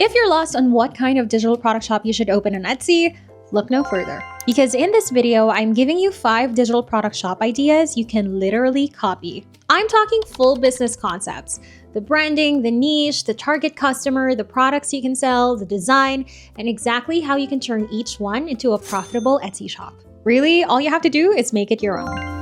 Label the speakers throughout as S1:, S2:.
S1: If you're lost on what kind of digital product shop you should open on Etsy, look no further. Because in this video, I'm giving you 5 digital product shop ideas you can literally copy. I'm talking full business concepts. The branding, the niche, the target customer, the products you can sell, the design, and exactly how you can turn each one into a profitable Etsy shop. Really, all you have to do is make it your own.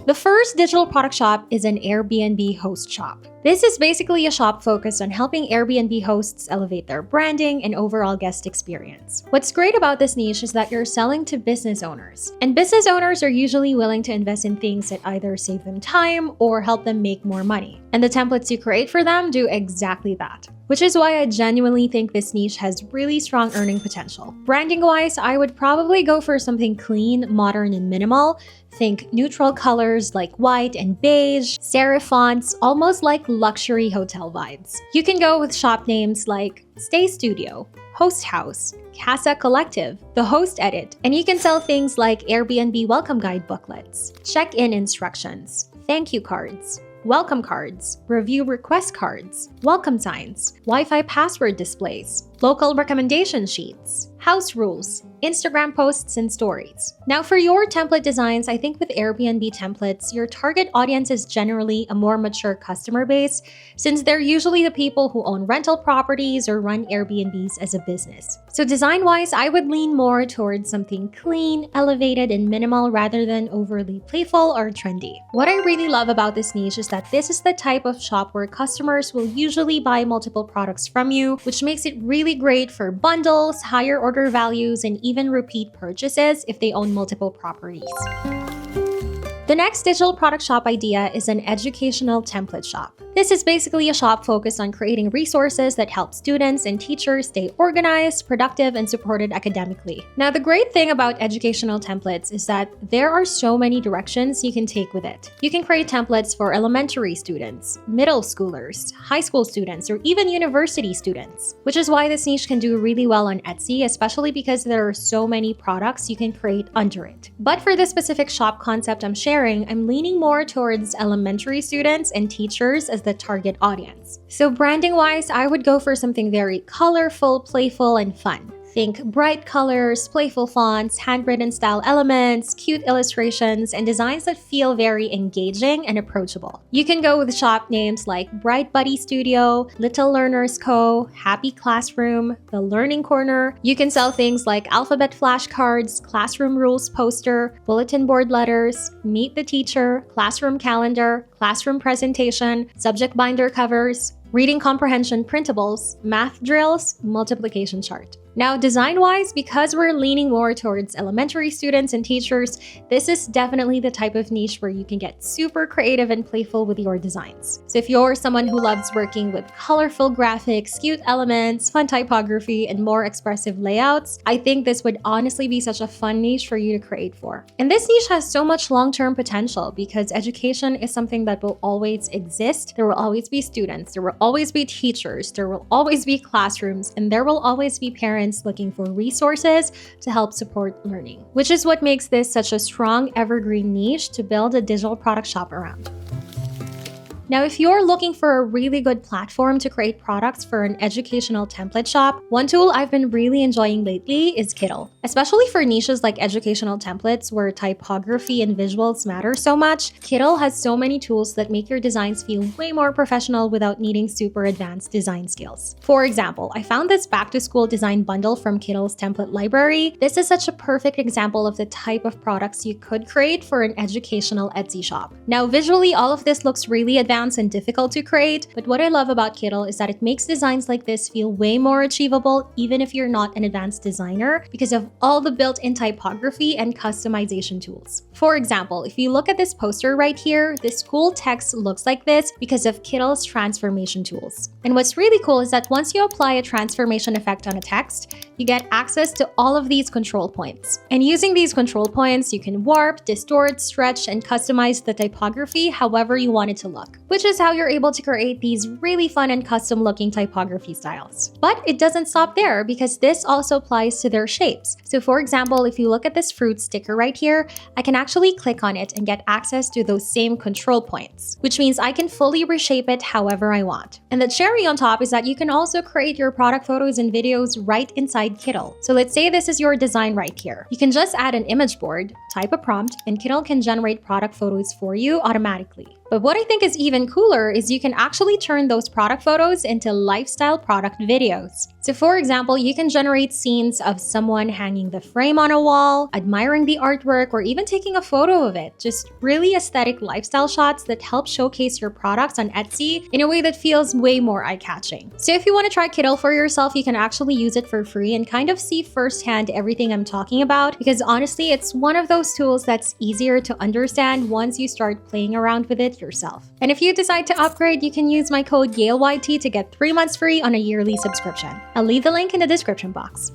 S1: The first digital product shop is an Airbnb host shop. This is basically a shop focused on helping Airbnb hosts elevate their branding and overall guest experience. What's great about this niche is that you're selling to business owners. And business owners are usually willing to invest in things that either save them time or help them make more money. And the templates you create for them do exactly that. Which is why I genuinely think this niche has really strong earning potential. Branding-wise, I would probably go for something clean, modern, and minimal. Think neutral colors like white and beige, serif fonts, almost like luxury hotel vibes. You can go with shop names like Stay Studio, Host House, Casa Collective, The Host Edit, and you can sell things like Airbnb welcome guide booklets, check-in instructions, thank you cards, welcome cards, review request cards, welcome signs, Wi-Fi password displays, local recommendation sheets, house rules, Instagram posts, and stories. Now for your template designs, I think with Airbnb templates, your target audience is generally a more mature customer base, since they're usually the people who own rental properties or run Airbnbs as a business. So design-wise, I would lean more towards something clean, elevated, and minimal rather than overly playful or trendy. What I really love about this niche is that this is the type of shop where customers will usually buy multiple products from you, which makes it really great for bundles, higher order values, and even repeat purchases if they own multiple properties. The next digital product shop idea is an educational template shop. This is basically a shop focused on creating resources that help students and teachers stay organized, productive, and supported academically. Now, the great thing about educational templates is that there are so many directions you can take with it. You can create templates for elementary students, middle schoolers, high school students, or even university students, which is why this niche can do really well on Etsy, especially because there are so many products you can create under it. But for the specific shop concept I'm sharing, I'm leaning more towards elementary students and teachers as the target audience. So branding-wise, I would go for something very colorful, playful, and fun. Think bright colors, playful fonts, handwritten style elements, cute illustrations, and designs that feel very engaging and approachable. You can go with shop names like Bright Buddy Studio, Little Learners Co., Happy Classroom, The Learning Corner. You can sell things like alphabet flashcards, classroom rules poster, bulletin board letters, Meet the Teacher, classroom calendar, classroom presentation, subject binder covers, reading comprehension printables, math drills, multiplication chart. Now, design-wise, because we're leaning more towards elementary students and teachers, this is definitely the type of niche where you can get super creative and playful with your designs. So if you're someone who loves working with colorful graphics, cute elements, fun typography, and more expressive layouts, I think this would honestly be such a fun niche for you to create for. And this niche has so much long-term potential because education is something that will always exist. There will always be students, there will always be teachers, there will always be classrooms, and there will always be parents looking for resources to help support learning, which is what makes this such a strong evergreen niche to build a digital product shop around. Now, if you're looking for a really good platform to create products for an educational template shop, one tool I've been really enjoying lately is Kittl. Especially for niches like educational templates where typography and visuals matter so much, Kittl has so many tools that make your designs feel way more professional without needing super advanced design skills. For example, I found this back-to-school design bundle from Kittl's template library. This is such a perfect example of the type of products you could create for an educational Etsy shop. Now, visually, all of this looks really advanced and difficult to create, but what I love about Kittl is that it makes designs like this feel way more achievable even if you're not an advanced designer because of all the built-in typography and customization tools. For example, if you look at this poster right here, this cool text looks like this because of Kittl's transformation tools. And what's really cool is that once you apply a transformation effect on a text, you get access to all of these control points. And using these control points, you can warp, distort, stretch, and customize the typography however you want it to look, which is how you're able to create these really fun and custom looking typography styles. But it doesn't stop there, because this also applies to their shapes. So for example, if you look at this fruit sticker right here, I can actually click on it and get access to those same control points, which means I can fully reshape it however I want. And the cherry on top is that you can also create your product photos and videos right inside Kittl. So let's say this is your design right here. You can just add an image board, type a prompt, and Kittl can generate product photos for you automatically. But what I think is even cooler is you can actually turn those product photos into lifestyle product videos. So for example, you can generate scenes of someone hanging the frame on a wall, admiring the artwork, or even taking a photo of it. Just really aesthetic lifestyle shots that help showcase your products on Etsy in a way that feels way more eye-catching. So if you want to try Kittl for yourself, you can actually use it for free and kind of see firsthand everything I'm talking about, because honestly, it's one of those tools that's easier to understand once you start playing around with it yourself. And if you decide to upgrade, you can use my code YALEYT to get 3 months free on a yearly subscription. I'll leave the link in the description box.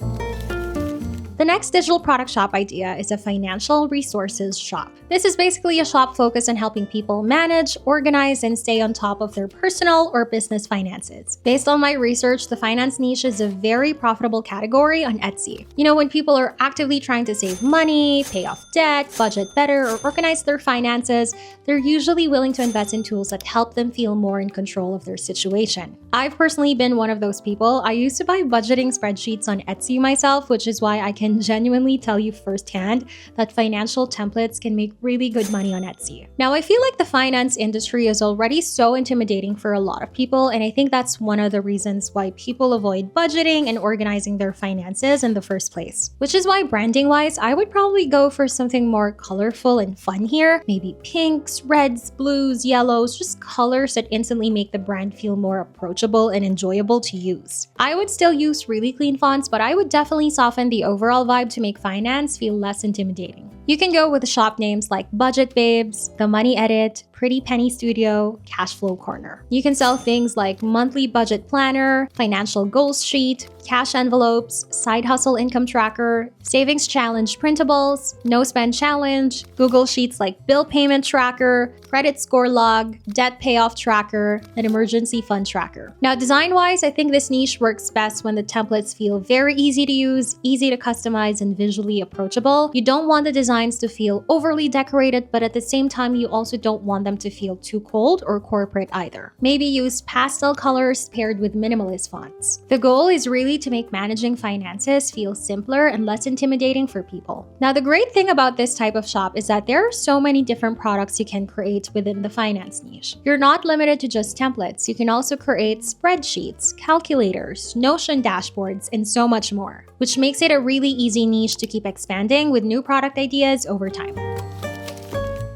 S1: The next digital product shop idea is a financial resources shop. This is basically a shop focused on helping people manage, organize, and stay on top of their personal or business finances. Based on my research, the finance niche is a very profitable category on Etsy. You know, when people are actively trying to save money, pay off debt, budget better, or organize their finances, they're usually willing to invest in tools that help them feel more in control of their situation. I've personally been one of those people. I used to buy budgeting spreadsheets on Etsy myself, which is why I can genuinely tell you firsthand that financial templates can make really good money on Etsy. Now, I feel like the finance industry is already so intimidating for a lot of people, and I think that's one of the reasons why people avoid budgeting and organizing their finances in the first place. Which is why branding-wise, I would probably go for something more colorful and fun here. Maybe pinks, reds, blues, yellows, just colors that instantly make the brand feel more approachable and enjoyable to use. I would still use really clean fonts, but I would definitely soften the overall vibe to make finance feel less intimidating. You can go with shop names like Budget Babes, The Money Edit, Pretty Penny Studio, Cashflow Corner. You can sell things like monthly budget planner, financial goals sheet, cash envelopes, side hustle income tracker, savings challenge printables, no spend challenge, Google Sheets like bill payment tracker, credit score log, debt payoff tracker, and emergency fund tracker. Now, design-wise, I think this niche works best when the templates feel very easy to use, easy to customize, and visually approachable. You don't want the designs to feel overly decorated, but at the same time, you also don't want them to feel too cold or corporate either. Maybe use pastel colors paired with minimalist fonts. The goal is really to make managing finances feel simpler and less intimidating for people. Now, the great thing about this type of shop is that there are so many different products you can create within the finance niche. You're not limited to just templates. You can also create spreadsheets, calculators, Notion dashboards, and so much more, which makes it a really easy niche to keep expanding with new product ideas over time.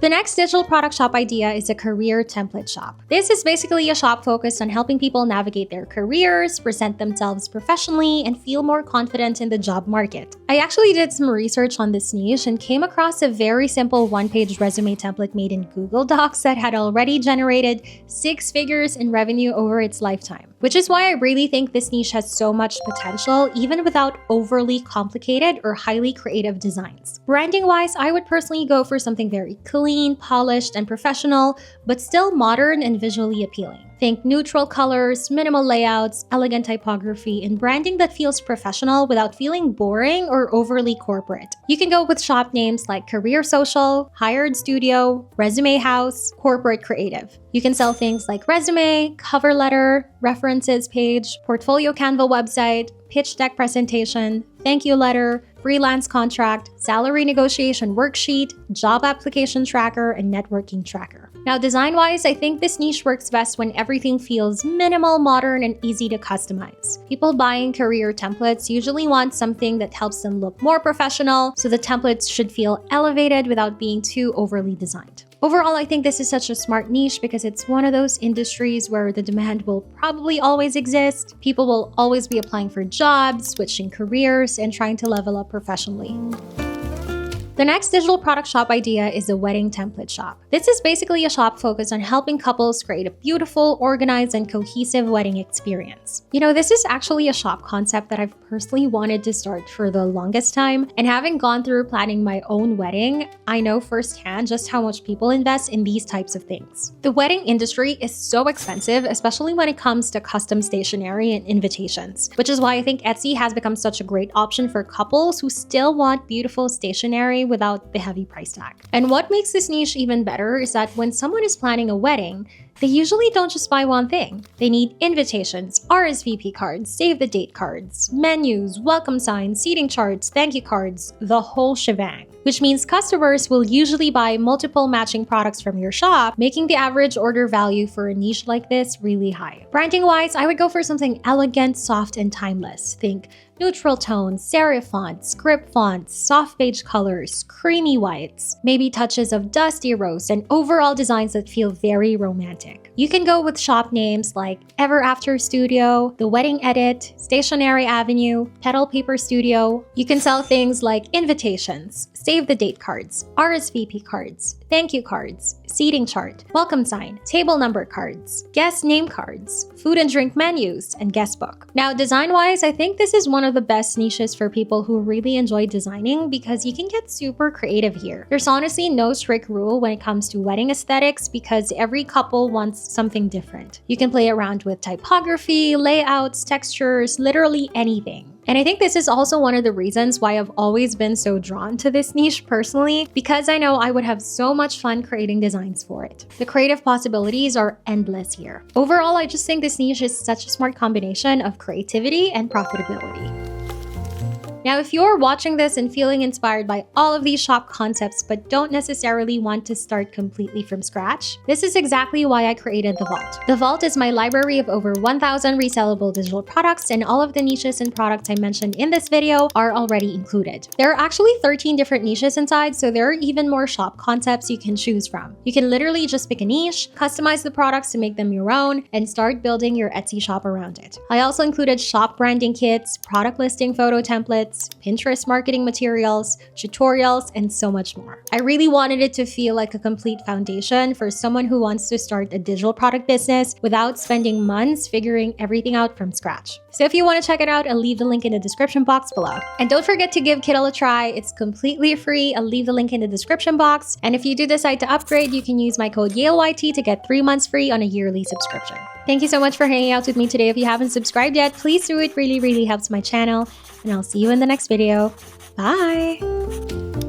S1: The next digital product shop idea is a career template shop. This is basically a shop focused on helping people navigate their careers, present themselves professionally, and feel more confident in the job market. I actually did some research on this niche and came across a very simple one-page resume template made in Google Docs that had already generated 6 figures in revenue over its lifetime, which is why I really think this niche has so much potential even without overly complicated or highly creative designs. Branding-wise, I would personally go for something very clean, polished, and professional, but still modern and visually appealing. Think neutral colors, minimal layouts, elegant typography, and branding that feels professional without feeling boring or overly corporate. You can go with shop names like Career Social, Hired Studio, Resume House, Corporate Creative. You can sell things like resume, cover letter, references page, portfolio Canva website, pitch deck presentation, thank you letter, freelance contract, salary negotiation worksheet, job application tracker, and networking tracker. Now, design-wise, I think this niche works best when everything feels minimal, modern, and easy to customize. People buying career templates usually want something that helps them look more professional, so the templates should feel elevated without being too overly designed. Overall, I think this is such a smart niche because it's one of those industries where the demand will probably always exist. People will always be applying for jobs, switching careers, and trying to level up professionally. The next digital product shop idea is the wedding template shop. This is basically a shop focused on helping couples create a beautiful, organized, and cohesive wedding experience. You know, this is actually a shop concept that I've personally wanted to start for the longest time, and having gone through planning my own wedding, I know firsthand just how much people invest in these types of things. The wedding industry is so expensive, especially when it comes to custom stationery and invitations, which is why I think Etsy has become such a great option for couples who still want beautiful stationery without the heavy price tag. And what makes this niche even better is that when someone is planning a wedding, they usually don't just buy one thing. They need invitations, RSVP cards, save the date cards, menus, welcome signs, seating charts, thank you cards, the whole shebang. Which means customers will usually buy multiple matching products from your shop, making the average order value for a niche like this really high. Branding-wise, I would go for something elegant, soft, and timeless. Think neutral tones, serif fonts, script fonts, soft beige colors, creamy whites, maybe touches of dusty rose, and overall designs that feel very romantic. You can go with shop names like Ever After Studio, The Wedding Edit, Stationery Avenue, Petal Paper Studio. You can sell things like invitations, save the date cards, RSVP cards, thank you cards, seating chart, welcome sign, table number cards, guest name cards, food and drink menus, and guest book. Now, design-wise, I think this is one of the best niches for people who really enjoy designing because you can get super creative here. There's honestly no strict rule when it comes to wedding aesthetics because every couple wants something different. You can play around with typography, layouts, textures, literally anything. And I think this is also one of the reasons why I've always been so drawn to this niche personally, because I know I would have so much fun creating designs for it. The creative possibilities are endless here. Overall, I just think this niche is such a smart combination of creativity and profitability. Now, if you're watching this and feeling inspired by all of these shop concepts but don't necessarily want to start completely from scratch, this is exactly why I created The Vault. The Vault is my library of over 1,000 resellable digital products, and all of the niches and products I mentioned in this video are already included. There are actually 13 different niches inside, so there are even more shop concepts you can choose from. You can literally just pick a niche, customize the products to make them your own, and start building your Etsy shop around it. I also included shop branding kits, product listing photo templates, Pinterest marketing materials, tutorials, and so much more. I really wanted it to feel like a complete foundation for someone who wants to start a digital product business without spending months figuring everything out from scratch. So if you want to check it out, I'll leave the link in the description box below. And don't forget to give Kittl a try. It's completely free. I'll leave the link in the description box. And if you do decide to upgrade, you can use my code YALEYT to get 3 months free on a yearly subscription. Thank you so much for hanging out with me today. If you haven't subscribed yet, please do it. Really helps my channel. And I'll see you in the next video. Bye!